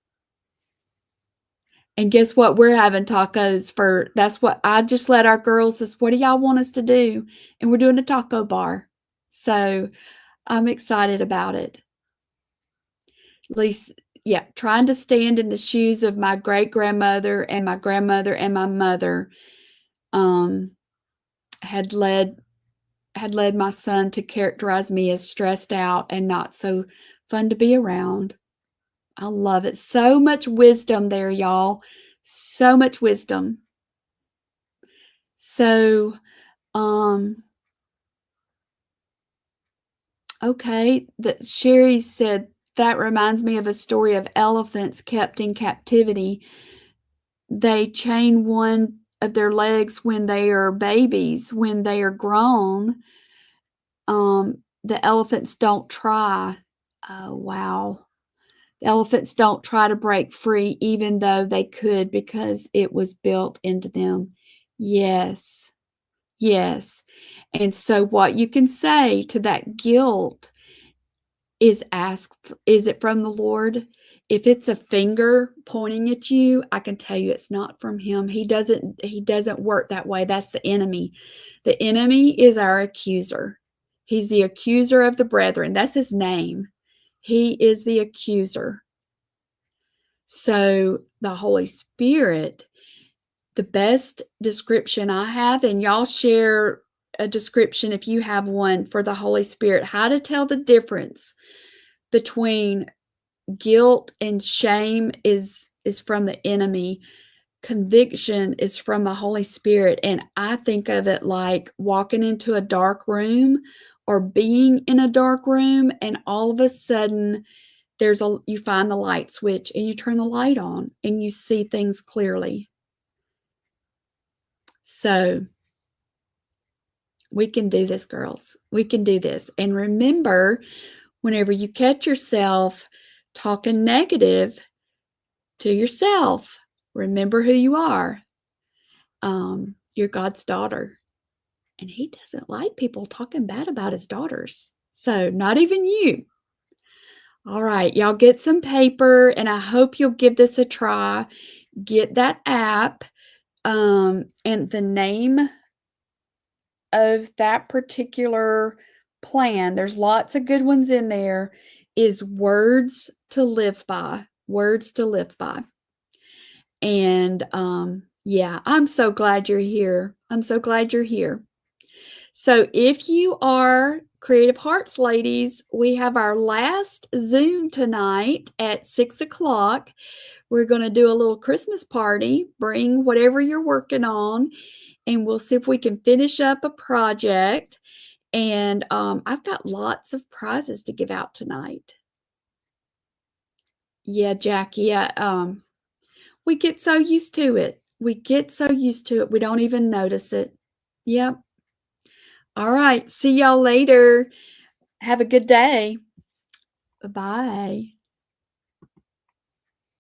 And guess what? We're having tacos that's what I just let our girls is what do y'all want us to do? And we're doing a taco bar. So I'm excited about it. At least, yeah, trying to stand in the shoes of my great grandmother and my grandmother and my mother um, had led my son to characterize me as stressed out and not so fun to be around. I love it. So much wisdom there, y'all. So much wisdom. So, okay, that Sherry said that reminds me of a story of elephants kept in captivity. They chain one of their legs when they are babies. When they are grown, the elephants don't try. Oh, wow. The elephants don't try to break free, even though they could because it was built into them. Yes. Yes. And so, what you can say to that guilt is ask, is it from the Lord? If it's a finger pointing at you, I can tell you it's not from him. He doesn't work that way. That's the enemy. The enemy is our accuser. He's the accuser of the brethren. That's his name. He is the accuser. So the Holy Spirit, the best description I have, and y'all share a description if you have one for the Holy Spirit, how to tell the difference between guilt and shame is from the enemy. Conviction is from the Holy Spirit. And I think of it like walking into a dark room or being in a dark room, and all of a sudden you find the light switch and you turn the light on and you see things clearly. So we can do this, girls. We can do this. And remember, whenever you catch yourself talking negative to yourself, remember who you are. You're God's daughter. And he doesn't like people talking bad about his daughters. So not even you. All right, y'all get some paper, and I hope you'll give this a try. Get that app. And the name of that particular plan, there's lots of good ones in there, is Words to Live By. Words to Live By. And yeah, I'm so glad you're here. I'm so glad you're here. So if you are Creative Hearts ladies, we have our last Zoom tonight at 6 o'clock. We're going to do a little Christmas party. Bring whatever you're working on, and we'll see if we can finish up a project. And I've got lots of prizes to give out tonight. Yeah, Jackie. Yeah, we get so used to it. We get so used to it. We don't even notice it. Yep. All right. See y'all later. Have a good day. Bye.